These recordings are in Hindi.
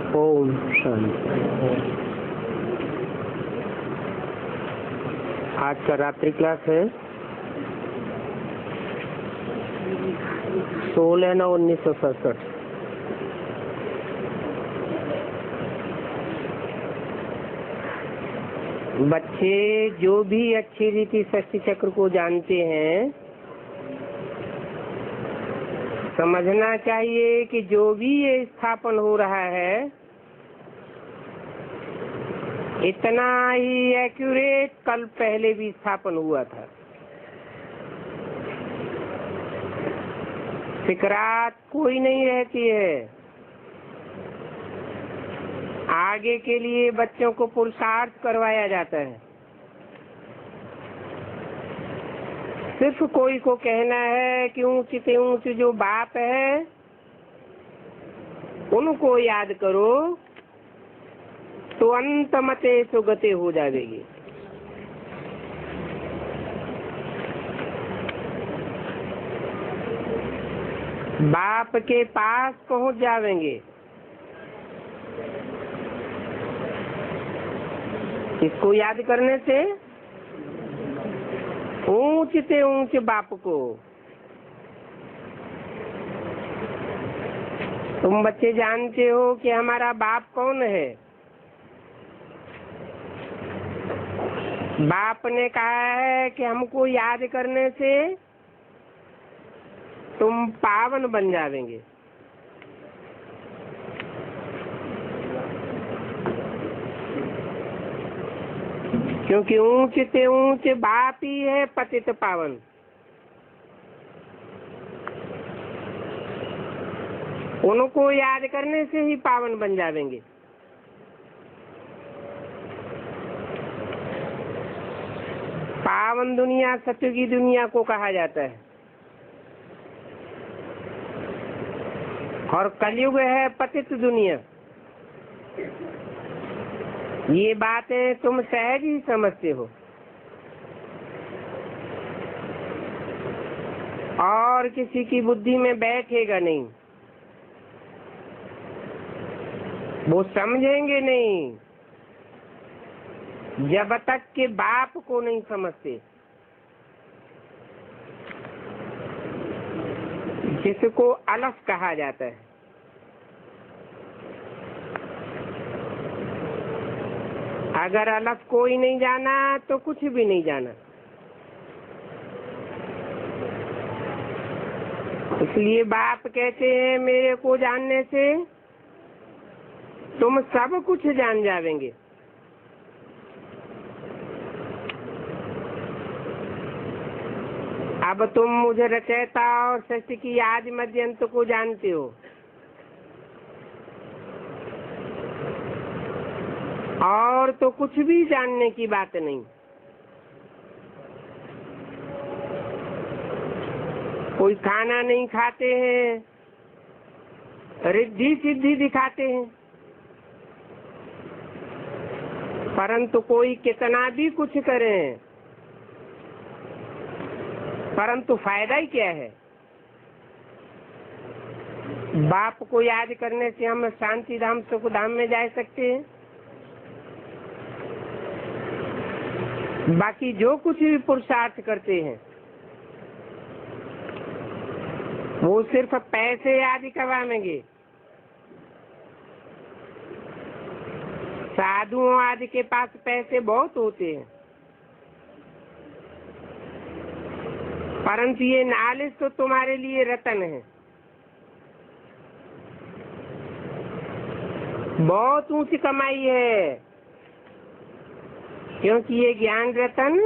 ओम शांति। आज का रात्रि क्लास है 16/9/1967। बच्चे जो भी अच्छी रीति षष्ठी चक्र को जानते हैं, समझना चाहिए कि जो भी ये स्थापन हो रहा है, इतना ही एक्यूरेट कल पहले भी स्थापन हुआ था। फिकरात कोई नहीं रहती है। आगे के लिए बच्चों को पुरुषार्थ करवाया जाता है। सिर्फ कोई को कहना है कि ऊंच से ऊंच जो बाप है उनको याद करो तो अंत मते सुगते हो जाएगी। बाप के पास पहुंच जावेंगे। इसको याद करने से ऊंच से ऊंच बाप को। तुम बच्चे जानते हो कि हमारा बाप कौन है। बाप ने कहा है कि हमको याद करने से तुम पावन बन जावेंगे। क्योंकि ऊंच से ऊंच बाप ही है पतित पावन। उनको याद करने से ही पावन बन जावेंगे। पावन दुनिया सत्य की दुनिया को कहा जाता है और कलयुग है पतित दुनिया। ये बातें तुम सहज ही समझते हो और किसी की बुद्धि में बैठेगा नहीं। वो समझेंगे नहीं जब तक के बाप को नहीं समझते, जिसको अलफ कहा जाता है। अगर अलफ कोई नहीं जाना तो कुछ भी नहीं जाना। इसलिए बाप कहते हैं मेरे को जानने से तुम सब कुछ जान जावेंगे। अब तुम मुझे रचयिता और सृष्टि की आदि मध्य अंत को जानते हो और तो कुछ भी जानने की बात नहीं। कोई खाना नहीं खाते हैं, रिद्धि सिद्धि दिखाते हैं, परंतु कोई कितना भी कुछ करे परंतु फायदा ही क्या है। बाप को याद करने से हम शांति धाम सुख धाम में जा सकते हैं। बाकी जो कुछ भी पुरुषार्थ करते हैं वो सिर्फ पैसे आदि करवाएंगे। साधुओं आदि के पास पैसे बहुत होते हैं, परंतु ये नॉलेज तो तुम्हारे लिए रतन है। बहुत ऊंची कमाई है, क्योंकि ये ज्ञान रतन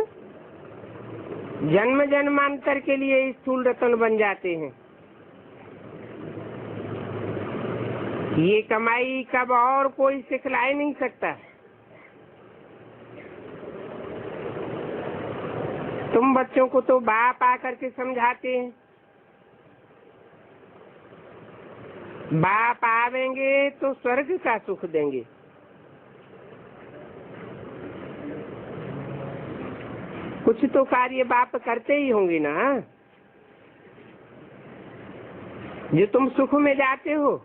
जन्म जन्मांतर के लिए स्थूल रतन बन जाते हैं। ये कमाई कब और कोई सिखला नहीं सकता। तुम बच्चों को तो बाप आकर के समझाते हैं। बाप आवेंगे तो स्वर्ग का सुख देंगे। कुछ तो कार्य बाप करते ही होंगे ना, जो तुम सुख में जाते हो।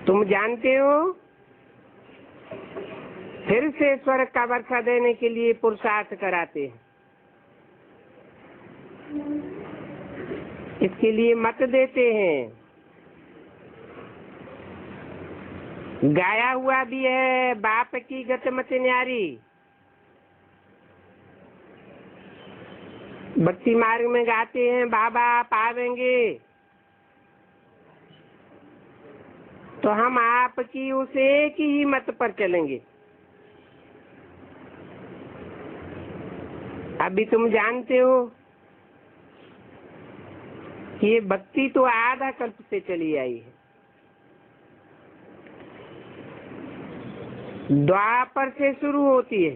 तुम जानते हो, फिर से स्वर्ग का वर्षा देने के लिए पुरुषार्थ कराते हैं। इसके लिए मत देते हैं। गाया हुआ भी है, बाप की गत मत न्यारी। भक्ति मार्ग में गाते हैं, बाबा पावेंगे तो हम आपकी उस एक ही मत पर चलेंगे। अभी तुम जानते हो कि ये भक्ति तो आधा कल्प से चली आई है। द्वापर से शुरू होती है।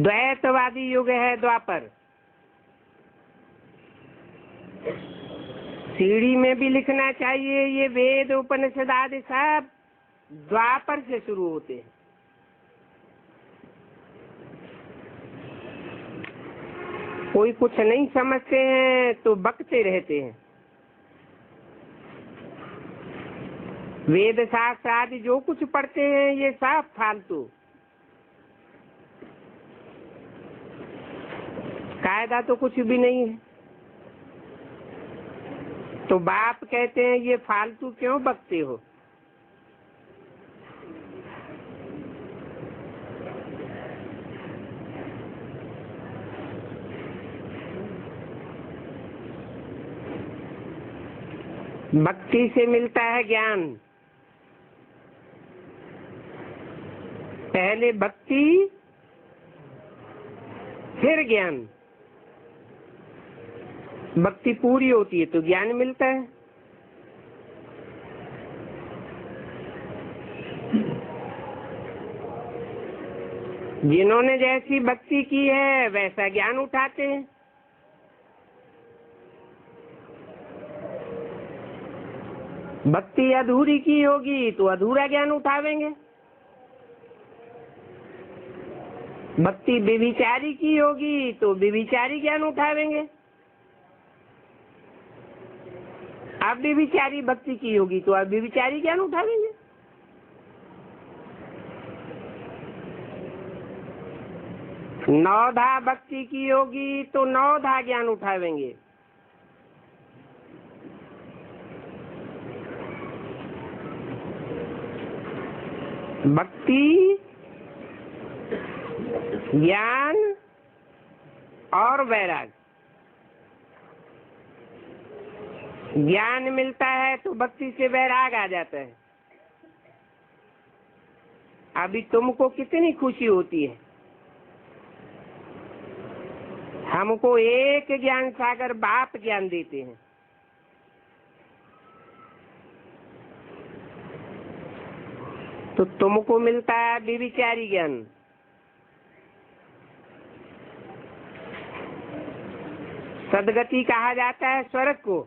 द्वैतवादी युग है द्वापर। सीढ़ी में भी लिखना चाहिए, ये वेद उपनिषद आदि सब द्वापर से शुरू होते हैं। कोई कुछ नहीं समझते हैं तो बकते रहते हैं। वेद शास्त्र आदि जो कुछ पढ़ते हैं ये सब फालतू, कायदा तो कुछ भी नहीं है। तो बाप कहते हैं ये फालतू क्यों बकते हो। भक्ति से मिलता है ज्ञान। पहले भक्ति फिर ज्ञान। भक्ति पूरी होती है तो ज्ञान मिलता है। जिन्होंने जैसी भक्ति की है वैसा ज्ञान उठाते हैं। भक्ति अधूरी की होगी तो अधूरा ज्ञान उठावेंगे। भक्ति व्यभिचारी की होगी तो व्यभिचारी ज्ञान उठावेंगे। अब व्यभिचारी भक्ति की होगी तो अब व्यभिचारी ज्ञान उठावेंगे। नौधा भक्ति की होगी तो नौधा ज्ञान उठावेंगे। भक्ति, ज्ञान और वैराग। ज्ञान मिलता है तो भक्ति से वैराग आ जाता है। अभी तुमको कितनी खुशी होती है। हमको एक ज्ञान सागर बाप ज्ञान देते हैं। तो तुमको मिलता है व्यभिचारी ज्ञान। सदगति कहा जाता है स्वर्ग को।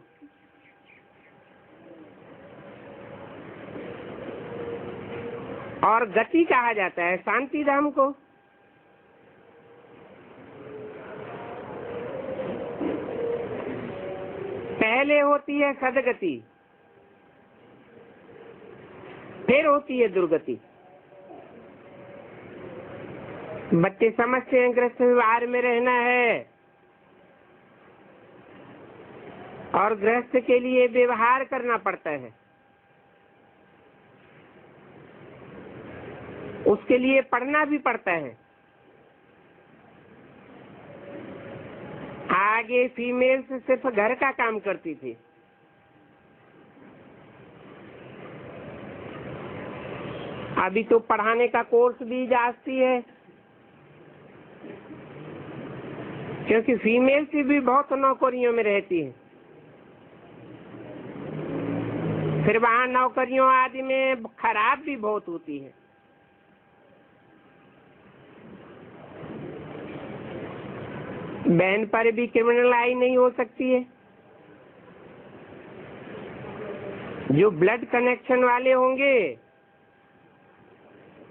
और गति कहा जाता है शांति धाम को। पहले होती है सदगति, फिर होती है दुर्गति। बच्चे समझते हैं गृहस्थ व्यवहार में रहना है और गृहस्थ के लिए व्यवहार करना पड़ता है। उसके लिए पढ़ना भी पड़ता है। आगे फीमेल्स सिर्फ घर का काम करती थी। अभी तो पढ़ाने का कोर्स भी जाती है, क्योंकि फीमेल्स भी बहुत नौकरियों में रहती है। फिर वहाँ नौकरियों आदि में खराब भी बहुत होती है। बहन पर भी क्रिमिनल आई नहीं हो सकती है। जो ब्लड कनेक्शन वाले होंगे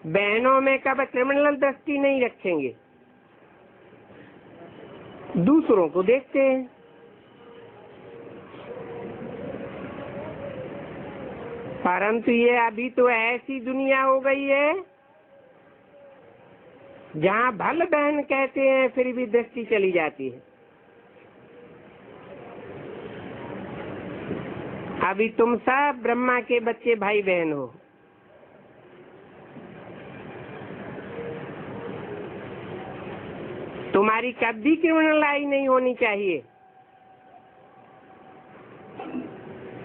बहनों में कब क्रिमिनल दृष्टि नहीं रखेंगे, दूसरों को देखते हैं। परंतु ये अभी तो ऐसी दुनिया हो गई है जहाँ भल बहन कहते हैं फिर भी दृष्टि चली जाती है। अभी तुम सब ब्रह्मा के बच्चे भाई बहन हो। तुम्हारी कभी क्रिमिनलाई नहीं होनी चाहिए,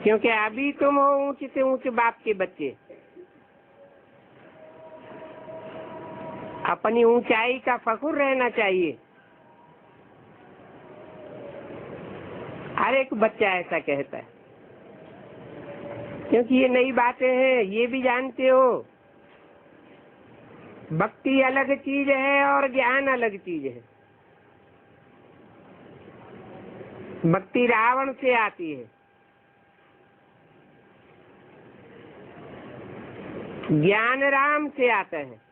क्योंकि अभी तुम हो ऊंचे से ऊंचे बाप के बच्चे। अपनी ऊंचाई का फख्र रहना चाहिए। हर एक बच्चा ऐसा कहता है, क्योंकि ये नई बातें हैं। ये भी जानते हो भक्ति अलग चीज है और ज्ञान अलग चीज है। भक्ति रावण से आती है, ज्ञान राम से आता है।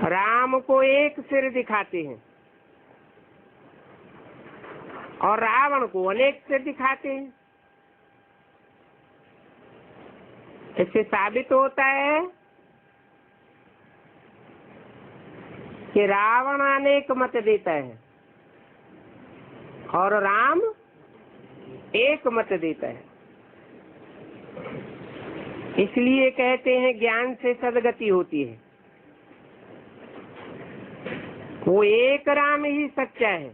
राम को एक सिर दिखाते हैं और रावण को अनेक सिर दिखाते हैं। इससे साबित होता है कि रावण अनेक मत देता है और राम एक मत देता है। इसलिए कहते हैं ज्ञान से सदगति होती है। वो एक राम ही सच्चा है।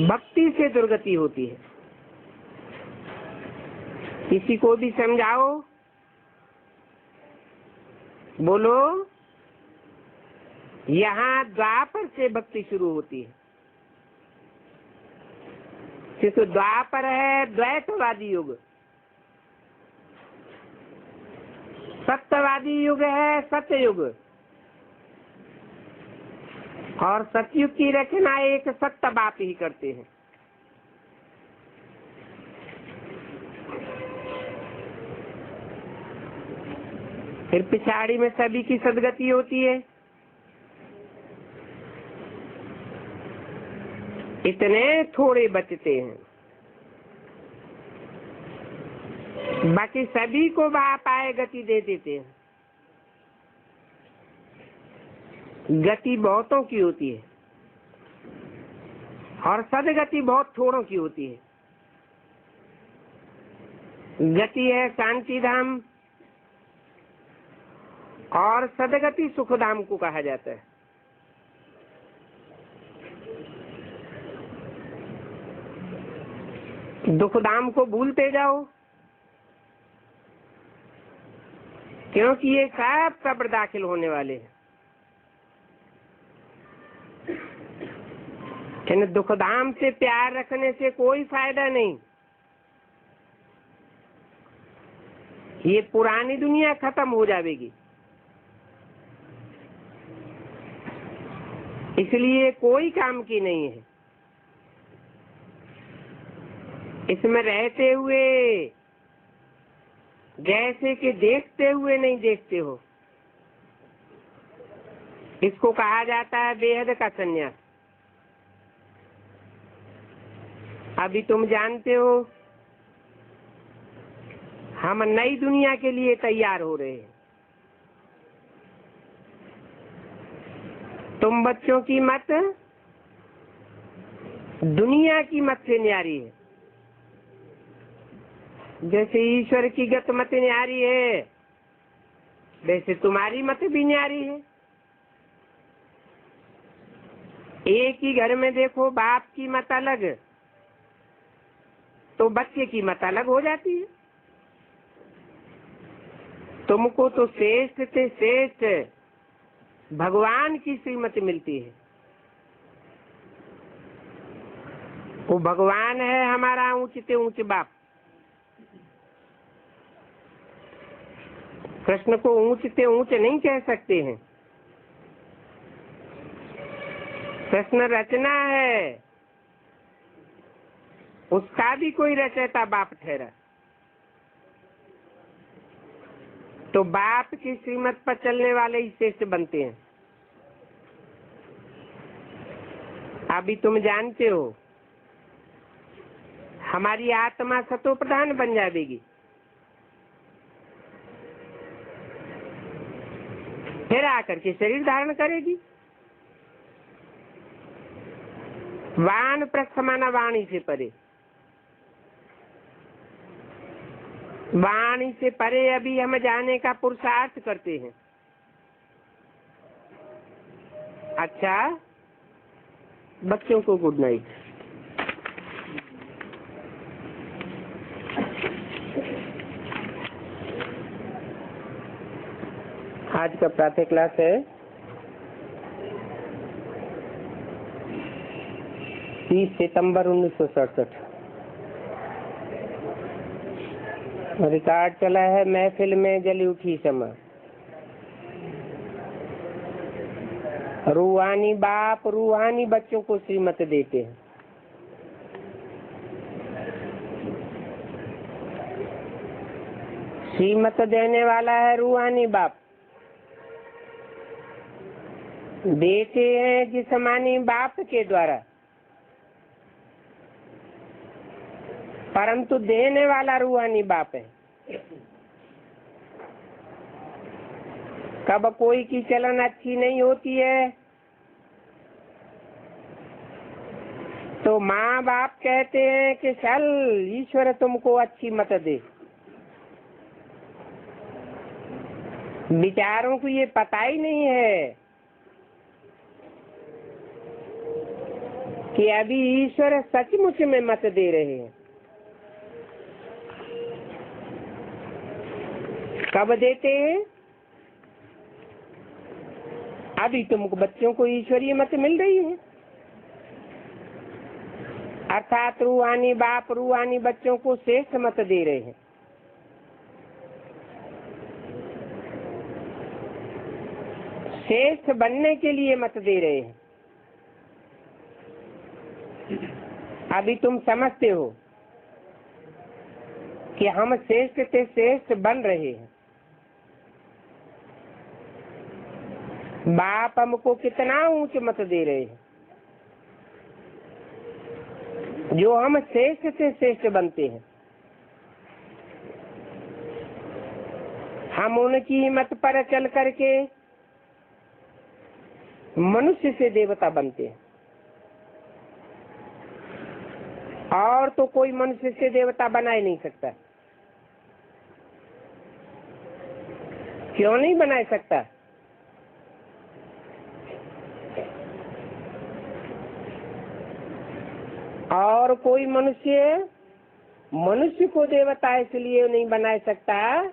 भक्ति से दुर्गति होती है। किसी को भी समझाओ, बोलो यहाँ द्वापर से भक्ति शुरू होती है। क्योंकि द्वापर है द्वैतवादी युग, सत्यवादी युग है सत्ययुग, और सतयुग की रचना एक सत्य बाप ही करते हैं। फिर पिछाड़ी में सभी की सदगति होती है। इतने थोड़े बचते हैं, बाकी सभी को बाप आए गति दे देते हैं। गति बहुतों की होती है और सदगति बहुत थोड़ों की होती है। गति है शांति धाम और सदगति सुख धाम को कहा जाता है। दुख धाम को भूलते जाओ, क्योंकि ये सब कब्र दाखिल होने वाले हैं। इन दुख धाम से प्यार रखने से कोई फायदा नहीं। ये पुरानी दुनिया खत्म हो जाएगी। इसलिए कोई काम की नहीं है। इसमें रहते हुए जैसे कि देखते हुए नहीं देखते हो, इसको कहा जाता है बेहद का संन्यास। अभी तुम जानते हो हम नई दुनिया के लिए तैयार हो रहे हैं। तुम बच्चों की मत दुनिया की मत से न्यारी है। जैसे ईश्वर की गत मत न्यारी है, वैसे तुम्हारी मत भी न्यारी है। एक ही घर में देखो, बाप की मत अलग तो बच्चे की मत अलग हो जाती है। तुमको तो श्रेष्ठ से श्रेष्ठ भगवान की श्रीमत मिलती है। वो भगवान है हमारा ऊंच से ऊंच बाप। कृष्ण को ऊंच से ऊंच नहीं कह सकते हैं। कृष्ण रचना है, उसका भी कोई रचयिता बाप ठहरा। तो बाप की श्रीमत पर चलने वाले ही श्रेष्ठ बनते हैं। अभी तुम जानते हो हमारी आत्मा सतो प्रधान बन जाएगी। फिर आकर के शरीर धारण करेगी। वान प्रस्थमाना वाणी से परे, वाणी से परे अभी हम जाने का पुरुषार्थ करते हैं। अच्छा, बच्चों को गुड नाइट। आज का प्रातः क्लास है 30 सितंबर 1967। रिकॉर्ड चला है महफिल में जली उठी समा। रूहानी बाप रूहानी बच्चों को श्रीमत देते हैं। श्रीमत देने वाला है रूहानी बाप। देते हैं जिस्मानी बाप के द्वारा, परंतु देने वाला रूहानी बाप है। कब कोई की चलन अच्छी नहीं होती है तो माँ बाप कहते हैं कि चल ईश्वर तुमको अच्छी मत दे। विचारों को ये पता ही नहीं है कि अभी ईश्वर सचमुच में मत दे रहे हैं। कब देते हैं? अभी तुमको बच्चों को ईश्वरीय मत मिल रही है, अर्थात रूहानी बाप रूहानी बच्चों को श्रेष्ठ मत दे रहे हैं। श्रेष्ठ बनने के लिए मत दे रहे हैं। अभी तुम समझते हो कि हम श्रेष्ठ से श्रेष्ठ बन रहे हैं। बाप हमको कितना ऊंच मत दे रहे हैं। जो हम श्रेष्ठ से श्रेष्ठ बनते हैं, हम उनकी हिम्मत पर चल करके मनुष्य से देवता बनते हैं। और तो कोई मनुष्य से देवता बना ही नहीं सकता। क्यों नहीं बना सकता? और कोई मनुष्य को देवता इसलिए नहीं बना सकता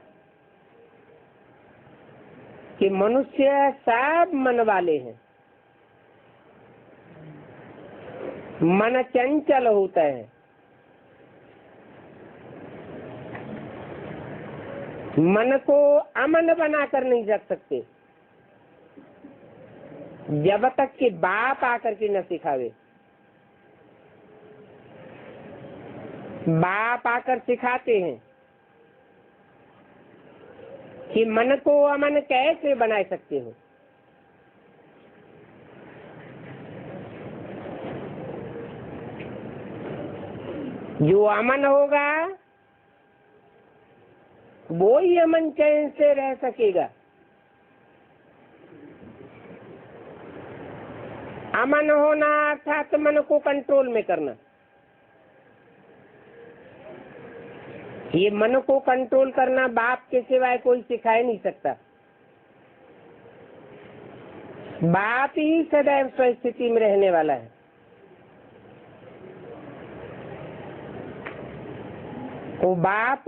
कि मनुष्य सब मन वाले हैं। मन चंचल होता है। मन को अमन बना कर नहीं रख सकते जब तक कि बाप आकर के न सिखावे। बाप आकर सिखाते हैं कि मन को अमन कैसे बना सकते हो। जो अमन होगा वो ही अमन चैन से रह सकेगा। अमन होना अर्थात मन को कंट्रोल में करना। ये मन को कंट्रोल करना बाप के सिवाय कोई सिखा ही नहीं सकता। बाप ही सदैव स्वस्थिति में रहने वाला है। वो बाप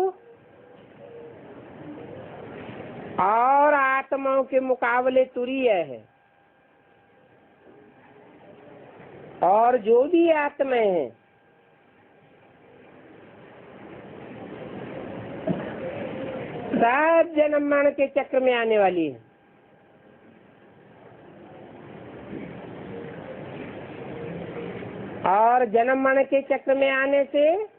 और आत्माओं के मुकाबले तुरीय है। और जो भी आत्माएं हैं सब जन्म मरण के चक्र में आने वाली है। और जन्म मरण के चक्र में आने से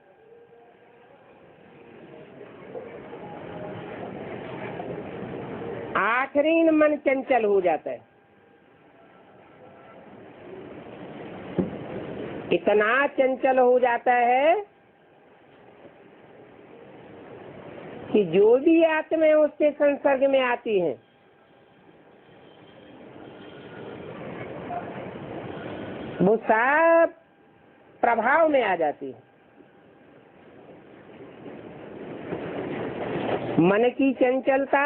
आखिरी मन चंचल हो जाता है। इतना चंचल हो जाता है कि जो भी आत्माएं उसके संसर्ग में आती हैं, वो सब प्रभाव में आ जाती है। मन की चंचलता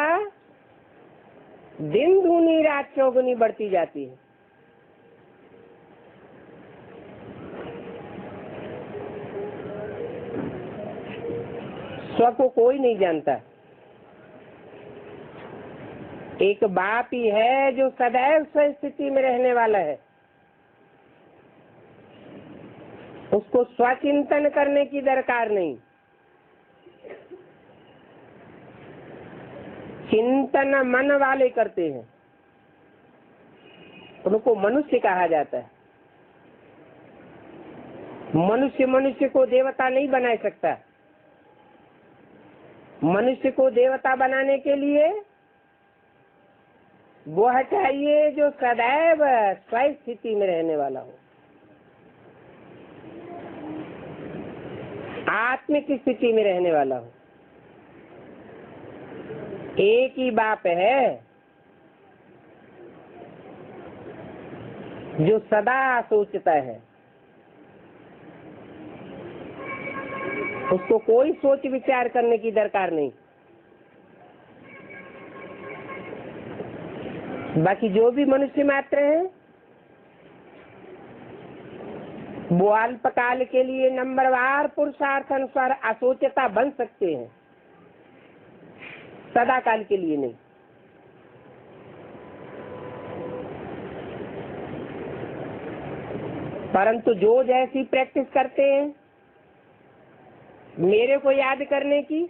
दिन दूनी रात चौगुनी बढ़ती जाती है। स्व को कोई नहीं जानता। एक बाप ही है जो सदैव स्व स्थिति में रहने वाला है। उसको स्वचिंतन करने की दरकार नहीं। चिंतन मन वाले करते हैं, उनको मनुष्य कहा जाता है। मनुष्य मनुष्य को देवता नहीं बना सकता। मनुष्य को देवता बनाने के लिए वह चाहिए जो सदैव स्व स्थिति में रहने वाला हो, आत्मिक स्थिति में रहने वाला हो। एक ही बाप है जो सदा सोचता है। उसको कोई सोच विचार करने की दरकार नहीं। बाकी जो भी मनुष्य मात्र हैं, वो अल्पकाल के लिए नंबरवार पुरुषार्थ अनुसार असोचता बन सकते हैं, सदा काल के लिए नहीं। परंतु जो जैसी प्रैक्टिस करते हैं मेरे को याद करने की,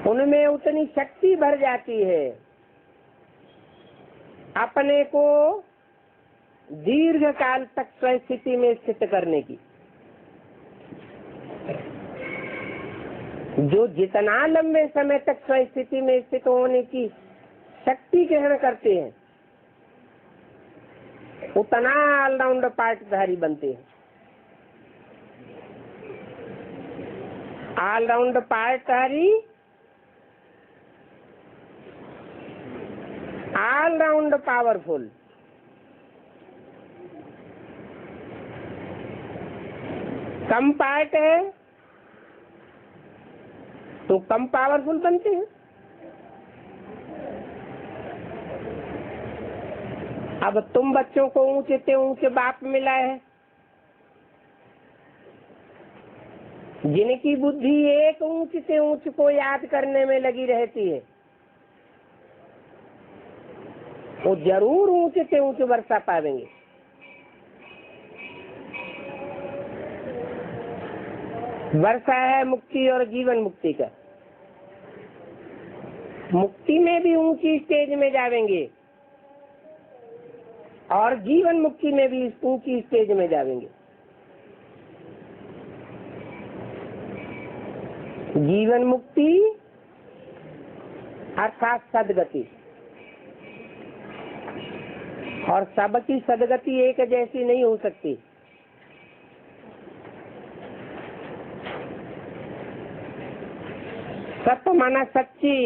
उनमें उतनी शक्ति भर जाती है अपने को दीर्घ काल तक स्वस्थिति में स्थित करने की। जो जितना लंबे समय तक स्वस्थिति में स्थित होने की शक्ति ग्रहण करते हैं, उतना ऑलराउंडर पार्टधारी बनते हैं। ऑलराउंडर पार्टधारी ऑलराउंड पावरफुल। कम पार्ट है तो कम पावरफुल बनते हैं। अब तुम बच्चों को ऊंचे से ऊंचे बाप मिला है, जिनकी बुद्धि एक ऊंच से ऊंच को याद करने में लगी रहती है, वो जरूर ऊंचे से ऊंचे वर्षा पावेंगे। वर्षा है मुक्ति और जीवन मुक्ति का। मुक्ति में भी ऊंची स्टेज में जावेंगे और जीवन मुक्ति में भी ऊंची स्टेज में जावेंगे। जीवन मुक्ति अर्थात सदगति, और सबकी सदगति एक जैसी नहीं हो सकती। सत्य माना सच्ची,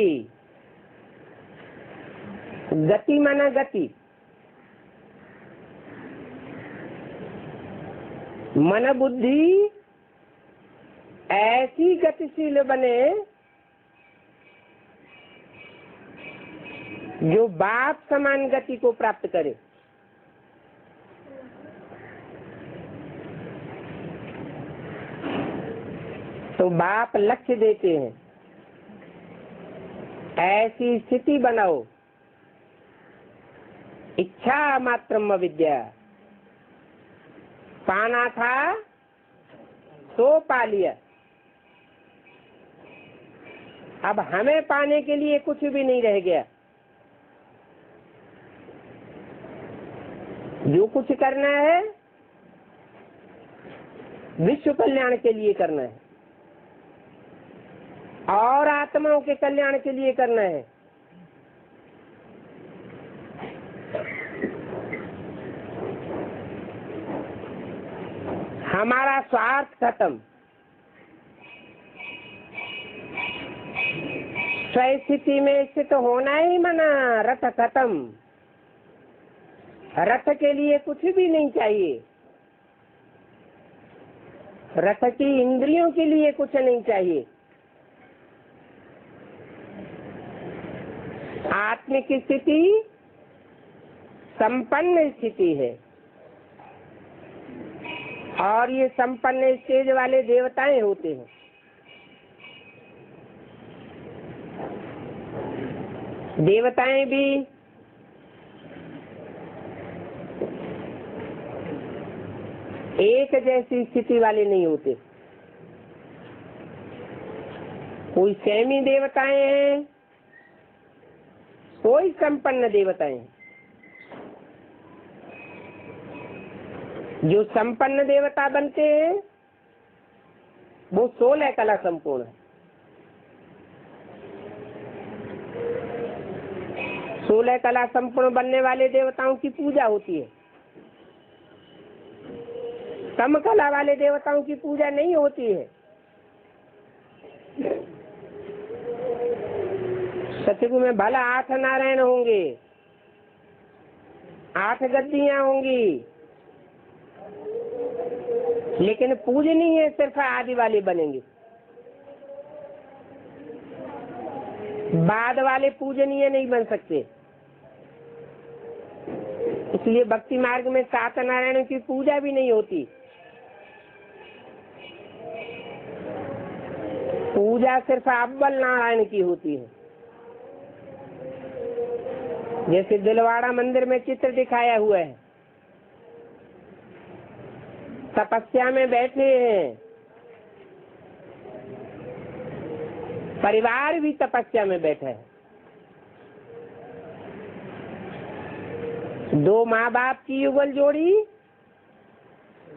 गति माना गति। मन बुद्धि ऐसी गतिशील बने जो बाप समान गति को प्राप्त करे। तो बाप लक्ष्य देते हैं, ऐसी स्थिति बनाओ, इच्छा मात्रम विद्या। पाना था तो पा लिया। अब हमें पाने के लिए कुछ भी नहीं रह गया। जो कुछ करना है विश्व कल्याण के लिए करना है और आत्माओं के कल्याण के लिए करना है। हमारा स्वार्थ खत्म। स्वस्थिति में स्थित तो होना ही मना, रथ खत्म। रथ के लिए कुछ भी नहीं चाहिए, रथ की इंद्रियों के लिए कुछ नहीं चाहिए। आत्मिक स्थिति संपन्न स्थिति है, और ये संपन्न स्टेज वाले देवताएं होते हैं। देवताएं भी एक जैसी स्थिति वाले नहीं होते। कोई सेमी देवताएं हैं, कोई संपन्न देवताएं हैं। जो संपन्न देवता बनते हैं वो 16 कला संपूर्ण है। 16 कला संपूर्ण बनने वाले देवताओं की पूजा होती है। कम कला वाले देवताओं की पूजा नहीं होती है। सतयुग में भला 8 नारायण होंगे, 8 गद्दियां होंगी, लेकिन पूजनीय सिर्फ आदि वाले बनेंगे। बाद वाले पूजनीय नहीं बन सकते। इसलिए भक्ति मार्ग में 7 नारायणों की पूजा भी नहीं होती। पूजा सिर्फ अव्वल नारायण की होती है। जैसे दिलवाड़ा मंदिर में चित्र दिखाया हुआ है, तपस्या में बैठे हैं, परिवार भी तपस्या में बैठा है। 2 माँ बाप की युगल जोड़ी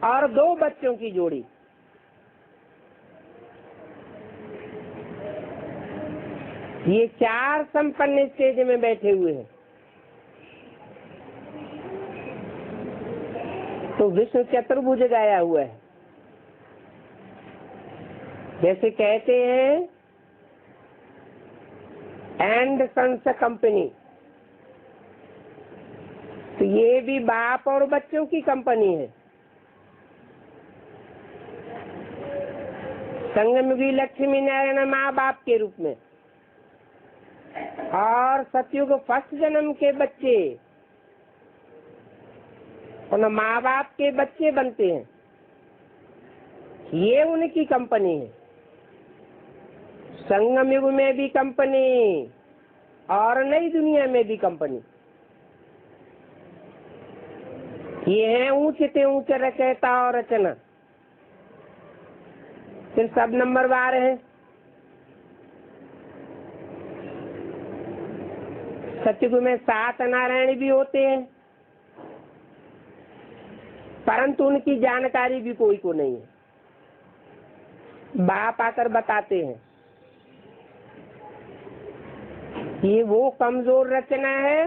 और 2 बच्चों की जोड़ी। ये 4 संपन्न स्टेज में बैठे हुए हैं। तो विष्णु चतुर्भुज गाया हुआ है। जैसे कहते हैं एंड सन्स कंपनी, तो ये भी बाप और बच्चों की कंपनी है। संगमयुगी लक्ष्मी नारायण माँ बाप के रूप में, और सतयुग फर्स्ट जन्म के बच्चे उन माँ बाप के बच्चे बनते हैं। ये उनकी कंपनी है। संगम युग में भी कंपनी और नई दुनिया में भी कंपनी। ये है ऊंचते ऊंच रचयिता और रचना। फिर सब नंबरवार है। सतयुग में 7 नारायण भी होते हैं, परंतु उनकी जानकारी भी कोई को नहीं है। बाप आकर बताते हैं ये वो कमजोर रचना है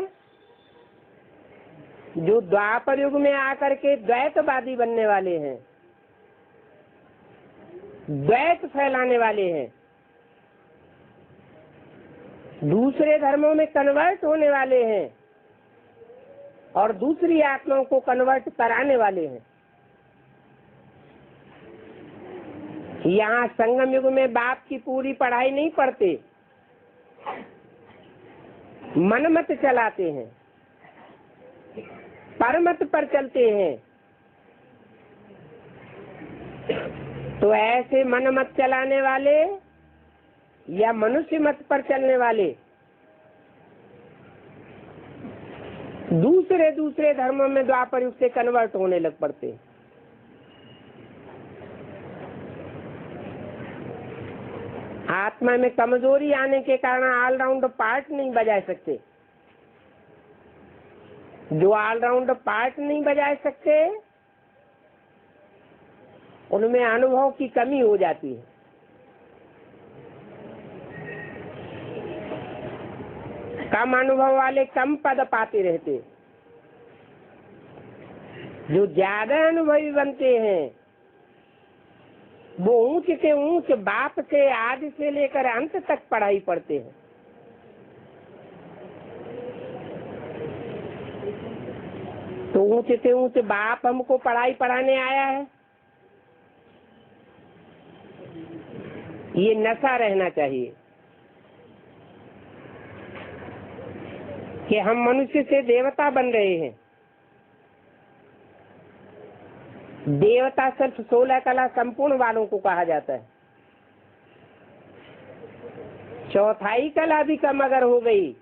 जो द्वापर युग में आकर के द्वैतवादी बनने वाले हैं, द्वैत फैलाने वाले हैं, दूसरे धर्मों में कन्वर्ट होने वाले हैं और दूसरी आत्माओं को कन्वर्ट कराने वाले हैं। यहाँ संगम युग में बाप की पूरी पढ़ाई नहीं पढ़ते, मनमत चलाते हैं, परमत पर चलते हैं। तो ऐसे मनमत चलाने वाले या मनुष्य मत पर चलने वाले दूसरे धर्मों में द्वापर युग से कन्वर्ट होने लग पड़ते। आत्मा में कमजोरी आने के कारण ऑलराउंड पार्ट नहीं बजा सकते। जो ऑलराउंड पार्ट नहीं बजा सकते उनमें अनुभव की कमी हो जाती है। कम अनुभव वाले कम पद पाते रहते। जो ज्यादा अनुभवी बनते हैं वो ऊंच से ऊंच बाप से आदि से लेकर अंत तक पढ़ाई पढ़ते हैं। तो ऊंचे से ऊंचे बाप हमको पढ़ाई पढ़ाने आया है। ये नशा रहना चाहिए कि हम मनुष्य से देवता बन रहे हैं। देवता सिर्फ 16 कला संपूर्ण वालों को कहा जाता है। चौथाई कला भी कम अगर हो गई